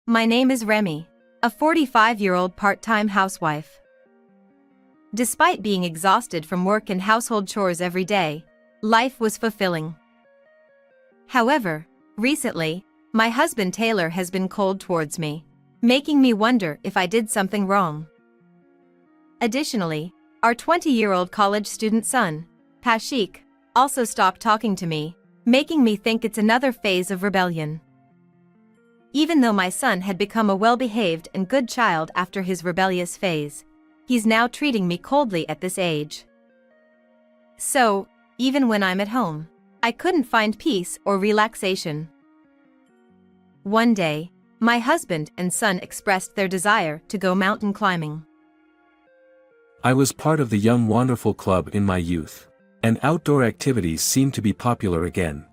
My name is Remy, a 45-year-old part-time housewife. Despite being exhausted from work and household chores every day, life was fulfilling. However, recently, my husband Taylor has been cold towards me, making me wonder if I did something wrong. Additionally, our 20-year-old college student son, Pashik, also stopped talking to me, making me think it's another phase of rebellion. Even though my son had become a well-behaved and good child after his rebellious phase, he's now treating me coldly at this age. So, even when I'm at home, I couldn't find peace or relaxation. One day, my husband and son expressed their desire to go mountain climbing. I was part of the Young Wonderful Club in my youth, and outdoor activities seem to be popular again.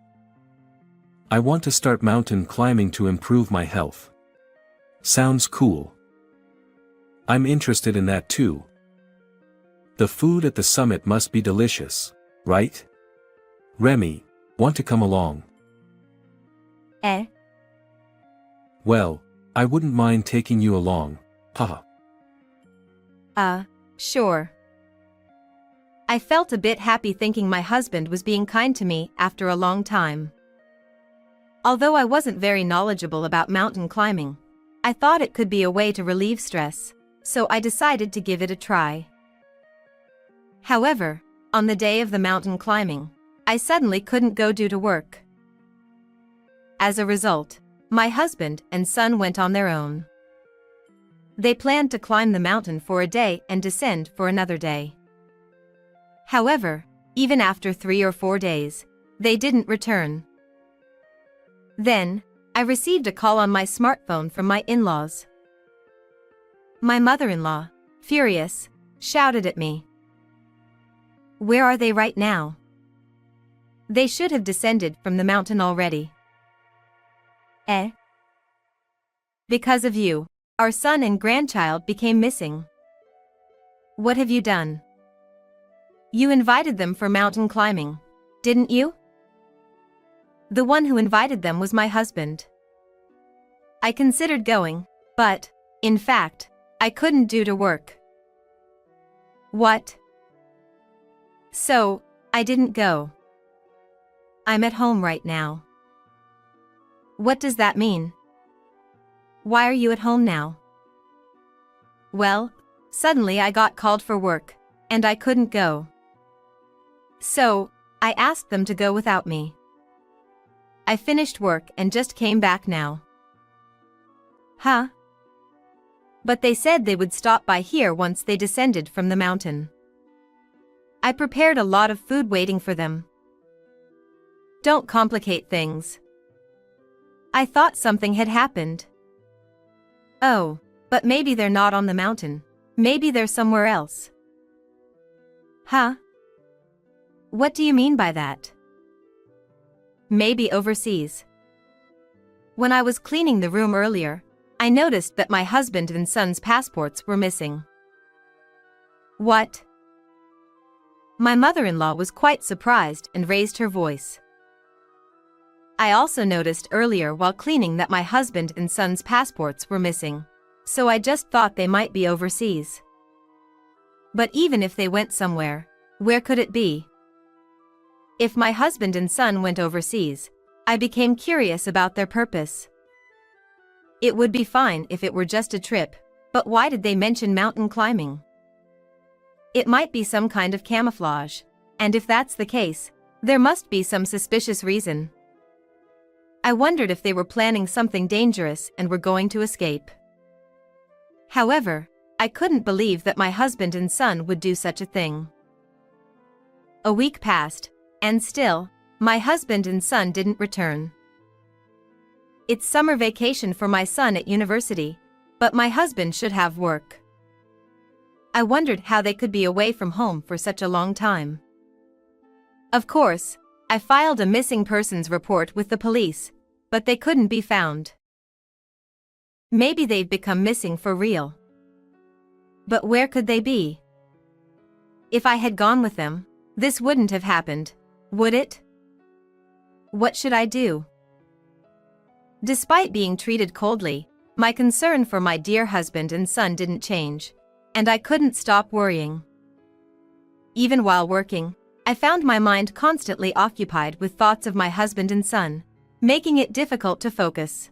I want to start mountain climbing to improve my health. Sounds cool. I'm interested in that too. The food at the summit must be delicious, right? Remy, want to come along? Well, I wouldn't mind taking you along, haha. Sure. I felt a bit happy thinking my husband was being kind to me after a long time. Although I wasn't very knowledgeable about mountain climbing, I thought it could be a way to relieve stress, so I decided to give it a try. However, on the day of the mountain climbing, I suddenly couldn't go due to work. As a result, my husband and son went on their own. They planned to climb the mountain for a day and descend for another day. However, even after 3 or 4 days, they didn't return. Then, I received a call on my smartphone from my in-laws. My mother-in-law, furious, shouted at me. Where are they right now? They should have descended from the mountain already. Because of you, our son and grandchild became missing. What have you done? You invited them for mountain climbing, didn't you? The one who invited them was my husband. I considered going, but, in fact, I couldn't due to work. What? So, I didn't go. I'm at home right now. What does that mean? Why are you at home now? Well, suddenly I got called for work, and I couldn't go. So, I asked them to go without me. I finished work and just came back now. Huh? But they said they would stop by here once they descended from the mountain. I prepared a lot of food waiting for them. Don't complicate things. I thought something had happened. Oh, but maybe they're not on the mountain. Maybe they're somewhere else. Huh? What do you mean by that? Maybe overseas. When I was cleaning the room earlier, I noticed that my husband and son's passports were missing. What? My mother-in-law was quite surprised and raised her voice. I also noticed earlier while cleaning that my husband and son's passports were missing, so I just thought they might be overseas. But even if they went somewhere, where could it be? If my husband and son went overseas, I became curious about their purpose. It would be fine if it were just a trip, but why did they mention mountain climbing? It might be some kind of camouflage, and if that's the case, there must be some suspicious reason. I wondered if they were planning something dangerous and were going to escape. However, I couldn't believe that my husband and son would do such a thing. A week passed, and still, my husband and son didn't return. It's summer vacation for my son at university, but my husband should have work. I wondered how they could be away from home for such a long time. Of course, I filed a missing persons report with the police, but they couldn't be found. Maybe they've become missing for real. But where could they be? If I had gone with them, this wouldn't have happened, would it? What should I do? Despite being treated coldly, My concern for my dear husband and son didn't change, and I couldn't stop worrying. Even while working, I found my mind constantly occupied with thoughts of my husband and son, making it difficult to focus.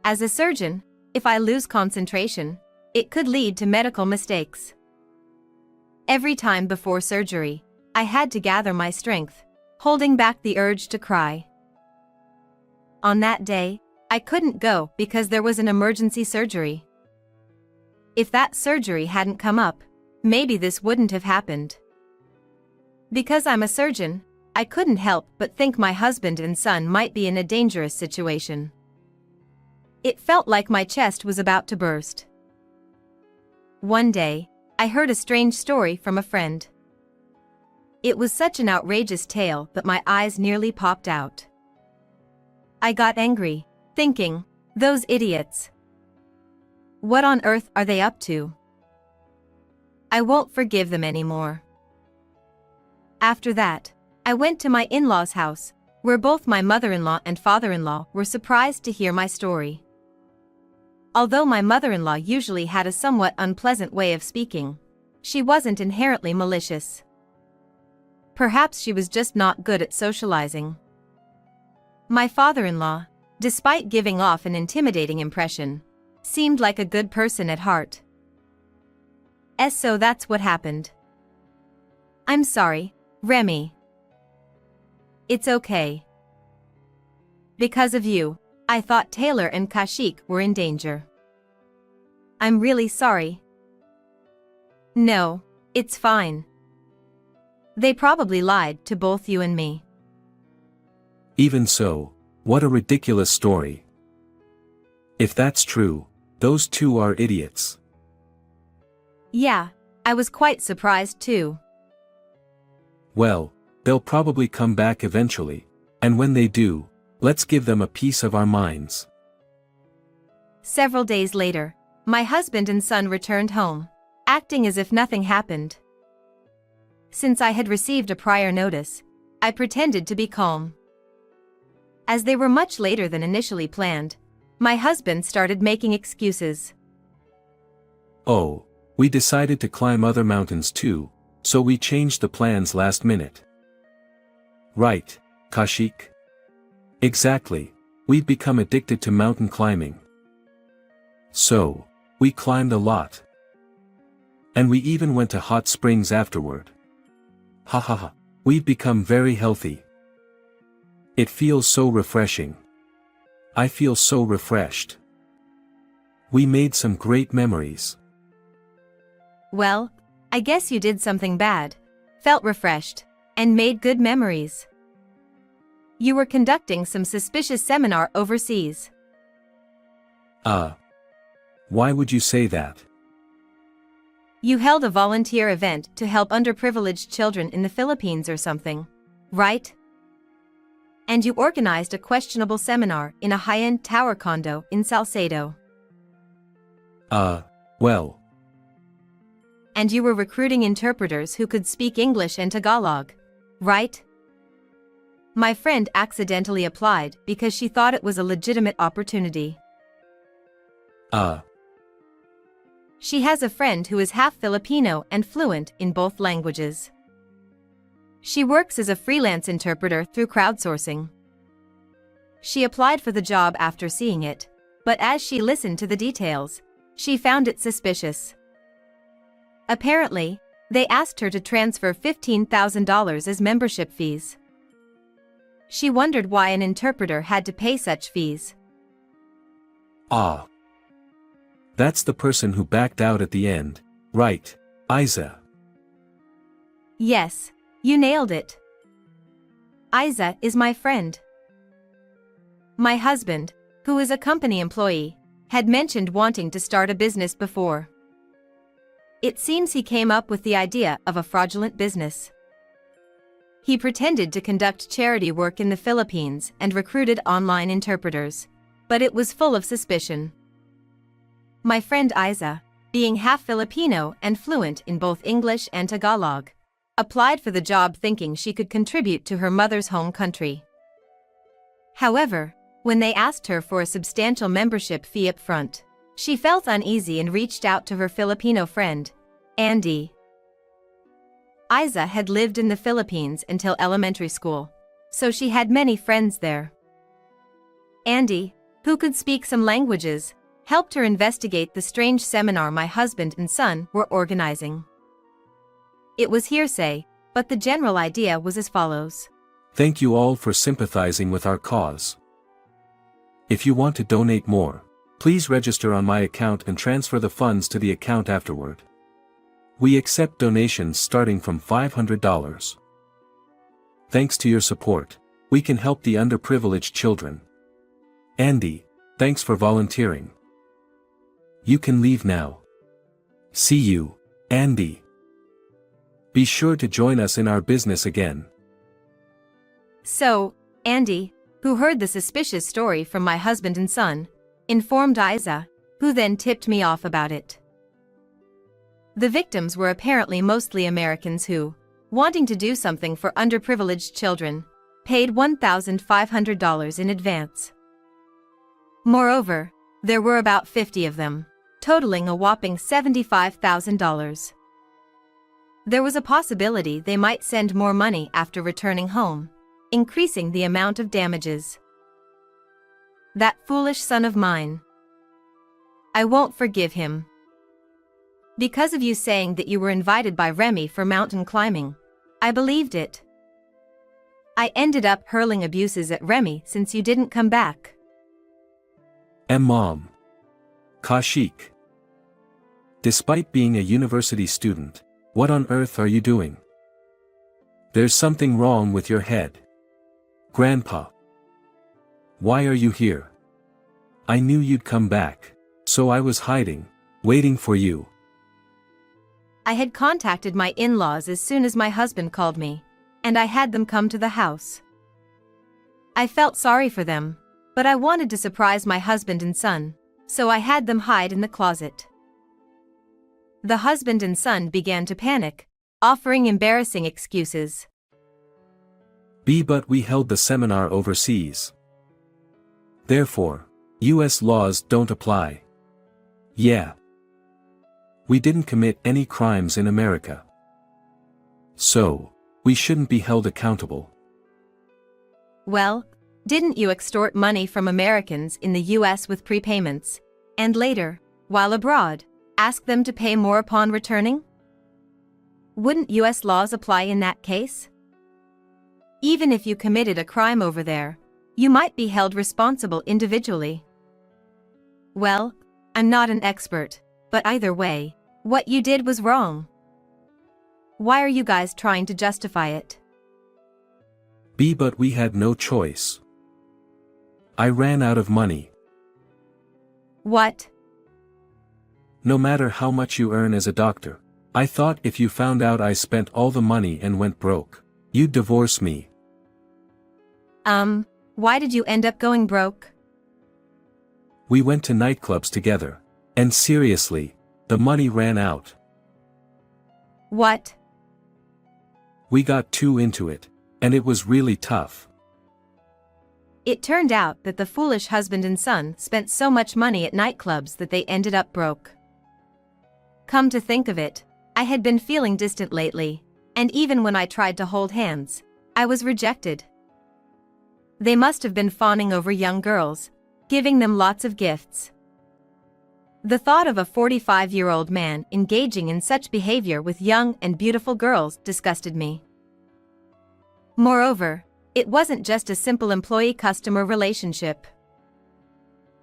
As a surgeon, if I lose concentration, it could lead to medical mistakes. Every time before surgery, I had to gather my strength, holding back the urge to cry. On that day, I couldn't go because there was an emergency surgery. If that surgery hadn't come up, maybe this wouldn't have happened. Because I'm a surgeon, I couldn't help but think my husband and son might be in a dangerous situation. It felt like my chest was about to burst. One day, I heard a strange story from a friend. It was such an outrageous tale that my eyes nearly popped out. I got angry, thinking, those idiots. What on earth are they up to? I won't forgive them anymore. After that, I went to my in-laws' house, where both my mother-in-law and father-in-law were surprised to hear my story. Although my mother-in-law usually had a somewhat unpleasant way of speaking, she wasn't inherently malicious. Perhaps she was just not good at socializing. My father-in-law, despite giving off an intimidating impression, seemed like a good person at heart. So that's what happened. I'm sorry, Remy. It's okay. Because of you, I thought Taylor and Kashik were in danger. I'm really sorry. No, it's fine. They probably lied to both you and me. Even so, what a ridiculous story. If that's true, those two are idiots. Yeah, I was quite surprised too. Well, they'll probably come back eventually, and when they do, let's give them a piece of our minds. Several days later, my husband and son returned home, acting as if nothing happened. Since I had received a prior notice, I pretended to be calm. As they were much later than initially planned, my husband started making excuses. Oh, we decided to climb other mountains too, so we changed the plans last minute. Right, Kashik? Exactly, we'd become addicted to mountain climbing. So, we climbed a lot. And we even went to hot springs afterward. Ha ha ha, we've become very healthy. It feels so refreshing. I feel so refreshed. We made some great memories. Well, I guess you did something bad, felt refreshed, and made good memories. You were conducting some suspicious seminar overseas. Why would you say that? You held a volunteer event to help underprivileged children in the Philippines or something, right? And you organized a questionable seminar in a high-end tower condo in Salcedo. Well. And you were recruiting interpreters who could speak English and Tagalog, right? My friend accidentally applied because she thought it was a legitimate opportunity. She has a friend who is half Filipino and fluent in both languages. She works as a freelance interpreter through crowdsourcing. She applied for the job after seeing it, but as she listened to the details, she found it suspicious. Apparently, they asked her to transfer $15,000 as membership fees. She wondered why an interpreter had to pay such fees. That's the person who backed out at the end, right, Isa? Yes, you nailed it. Isa is my friend. My husband, who is a company employee, had mentioned wanting to start a business before. It seems he came up with the idea of a fraudulent business. He pretended to conduct charity work in the Philippines and recruited online interpreters, but it was full of suspicion. My friend Isa, being half Filipino and fluent in both English and Tagalog, applied for the job thinking she could contribute to her mother's home country. However, When they asked her for a substantial membership fee up front, she felt uneasy and reached out to her Filipino friend, Andy. Isa had lived in the Philippines until elementary school, so she had many friends there. Andy, who could speak some languages, helped her investigate the strange seminar my husband and son were organizing. It was hearsay, but the general idea was as follows. Thank you all for sympathizing with our cause. If you want to donate more, please register on my account and transfer the funds to the account afterward. We accept donations starting from $500. Thanks to your support, we can help the underprivileged children. Andy, thanks for volunteering. You can leave now. See you, Andy. Be sure to join us in our business again. So, Andy, who heard the suspicious story from my husband and son, informed Isa, who then tipped me off about it. The victims were apparently mostly Americans who, wanting to do something for underprivileged children, paid $1,500 in advance. Moreover, there were about 50 of them, totaling a whopping $75,000. There was a possibility they might send more money after returning home, increasing the amount of damages. That foolish son of mine. I won't forgive him. Because of you saying that you were invited by Remy for mountain climbing, I believed it. I ended up hurling abuses at Remy since you didn't come back. Mom. Kashik. Despite being a university student, what on earth are you doing? There's something wrong with your head. Grandpa. Why are you here? I knew you'd come back, so I was hiding, waiting for you. I had contacted my in-laws as soon as my husband called me, and I had them come to the house. I felt sorry for them, but I wanted to surprise my husband and son, so I had them hide in the closet. The husband and son began to panic, offering embarrassing excuses. But we held the seminar overseas. Therefore, US laws don't apply. Yeah. We didn't commit any crimes in America. So, we shouldn't be held accountable. Well, didn't you extort money from Americans in the US with prepayments, and later, while abroad, ask them to pay more upon returning? Wouldn't US laws apply in that case? Even if you committed a crime over there, you might be held responsible individually. Well, I'm not an expert, but either way, what you did was wrong. Why are you guys trying to justify it? But we had no choice. I ran out of money. What? No matter how much you earn as a doctor, I thought if you found out I spent all the money and went broke, you'd divorce me. Why did you end up going broke? We went to nightclubs together, and seriously, the money ran out. What? We got too into it, and it was really tough. It turned out that the foolish husband and son spent so much money at nightclubs that they ended up broke. Come to think of it, I had been feeling distant lately, and even when I tried to hold hands, I was rejected. They must have been fawning over young girls, giving them lots of gifts. The thought of a 45-year-old man engaging in such behavior with young and beautiful girls disgusted me. Moreover, it wasn't just a simple employee-customer relationship.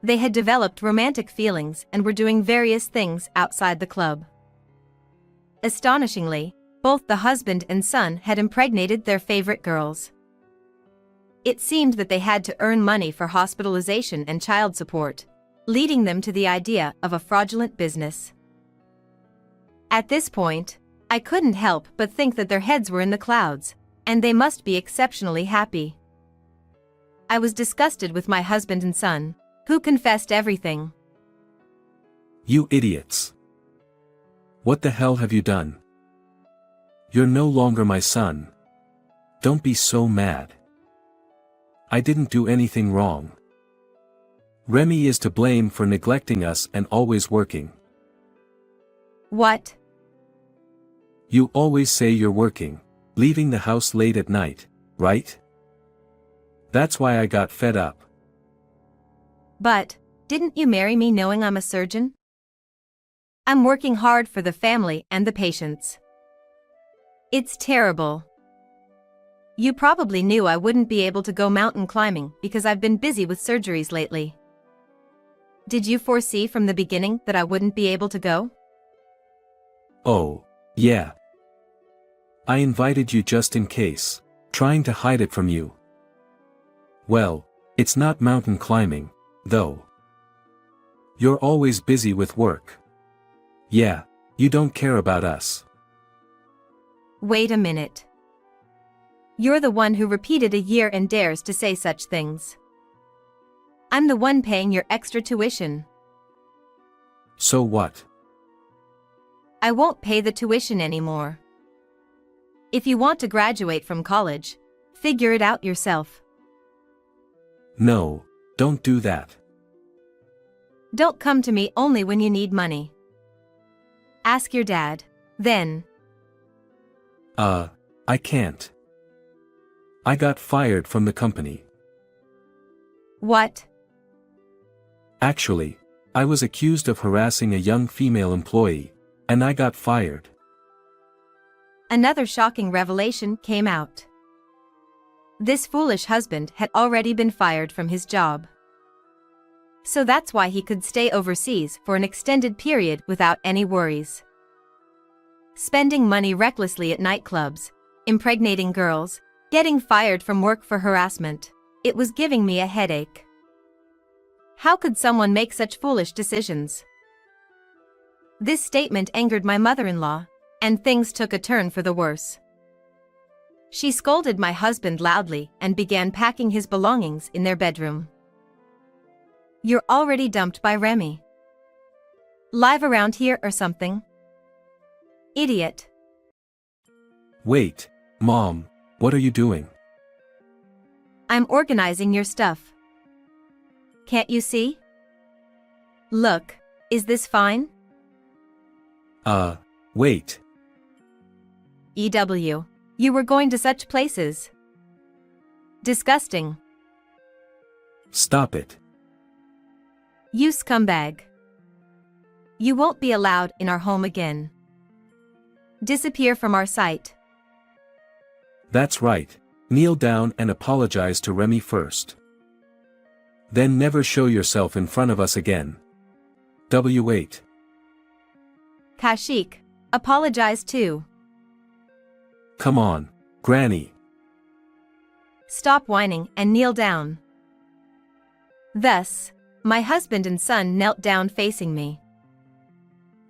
They had developed romantic feelings and were doing various things outside the club. Astonishingly, both the husband and son had impregnated their favorite girls. It seemed that they had to earn money for hospitalization and child support, leading them to the idea of a fraudulent business. At this point, I couldn't help but think that their heads were in the clouds, and they must be exceptionally happy. I was disgusted with my husband and son, who confessed everything. You idiots. What the hell have you done? You're no longer my son. Don't be so mad. I didn't do anything wrong. Remy is to blame for neglecting us and always working. What? You always say you're working, leaving the house late at night, right? That's why I got fed up. But, didn't you marry me knowing I'm a surgeon? I'm working hard for the family and the patients. It's terrible. You probably knew I wouldn't be able to go mountain climbing because I've been busy with surgeries lately. Did you foresee from the beginning that I wouldn't be able to go? Oh, yeah. I invited you just in case, trying to hide it from you. Well, it's not mountain climbing, though. You're always busy with work. Yeah, you don't care about us. Wait a minute. You're the one who repeated a year and dares to say such things. I'm the one paying your extra tuition. So what? I won't pay the tuition anymore. If you want to graduate from college, figure it out yourself. No, don't do that. Don't come to me only when you need money. Ask your dad, then. I can't. I got fired from the company. What? Actually, I was accused of harassing a young female employee, and I got fired. Another shocking revelation came out. This foolish husband had already been fired from his job. So that's why he could stay overseas for an extended period without any worries. Spending money recklessly at nightclubs, impregnating girls, getting fired from work for harassment. It was giving me a headache. How could someone make such foolish decisions? This statement angered my mother-in-law, and things took a turn for the worse. She scolded my husband loudly and began packing his belongings in their bedroom. You're already dumped by Remy. Live around here or something? Idiot. Wait, Mom, what are you doing? I'm organizing your stuff. Can't you see? Look, is this fine? Wait. EW, you were going to such places. Disgusting. Stop it. You scumbag. You won't be allowed in our home again. Disappear from our sight. That's right. Kneel down and apologize to Remy first. Then never show yourself in front of us again. W8. Kashik, apologize too. Come on, Granny. Stop whining and kneel down. Thus, my husband and son knelt down facing me.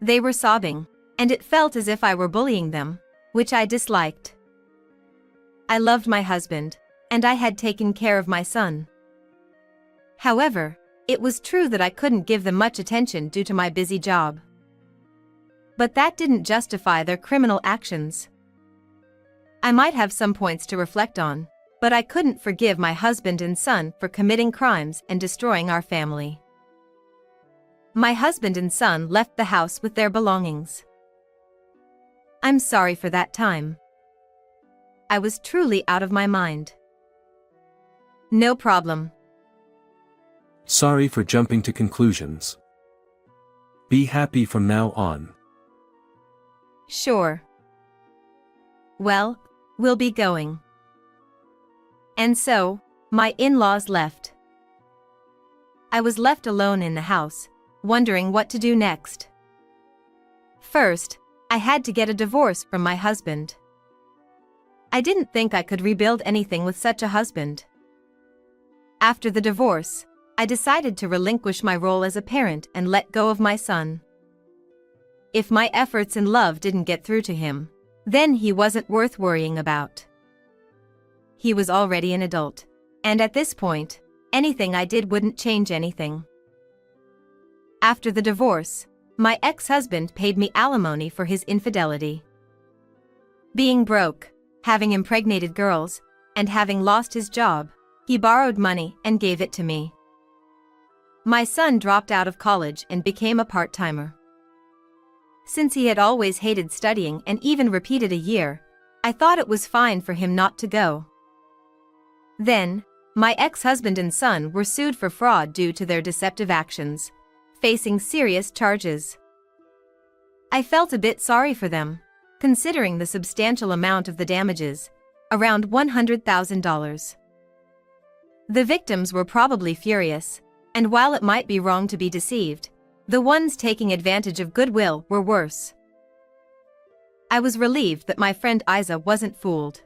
They were sobbing, and it felt as if I were bullying them, which I disliked. I loved my husband, and I had taken care of my son. However, it was true that I couldn't give them much attention due to my busy job. But that didn't justify their criminal actions. I might have some points to reflect on, but I couldn't forgive my husband and son for committing crimes and destroying our family. My husband and son left the house with their belongings. I'm sorry for that time. I was truly out of my mind. No problem. Sorry for jumping to conclusions. Be happy from now on. Sure. Well, we'll be going. And so, my in-laws left. I was left alone in the house, wondering what to do next. First, I had to get a divorce from my husband. I didn't think I could rebuild anything with such a husband. After the divorce, I decided to relinquish my role as a parent and let go of my son. If my efforts in love didn't get through to him, then he wasn't worth worrying about. He was already an adult, and at this point, anything I did wouldn't change anything. After the divorce, my ex-husband paid me alimony for his infidelity. Being broke, having impregnated girls, and having lost his job, he borrowed money and gave it to me. My son dropped out of college and became a part-timer. Since he had always hated studying and even repeated a year, I thought it was fine for him not to go. Then, my ex-husband and son were sued for fraud due to their deceptive actions, facing serious charges. I felt a bit sorry for them, considering the substantial amount of the damages, around $100,000. The victims were probably furious, and while it might be wrong to be deceived, the ones taking advantage of goodwill were worse. I was relieved that my friend Isa wasn't fooled.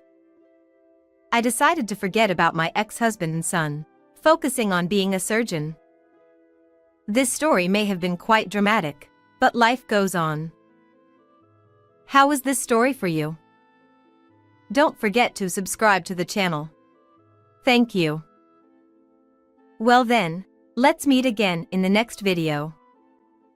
I decided to forget about my ex-husband and son, focusing on being a surgeon. This story may have been quite dramatic, but life goes on. How was this story for you? Don't forget to subscribe to the channel. Thank you. Well then, let's meet again in the next video.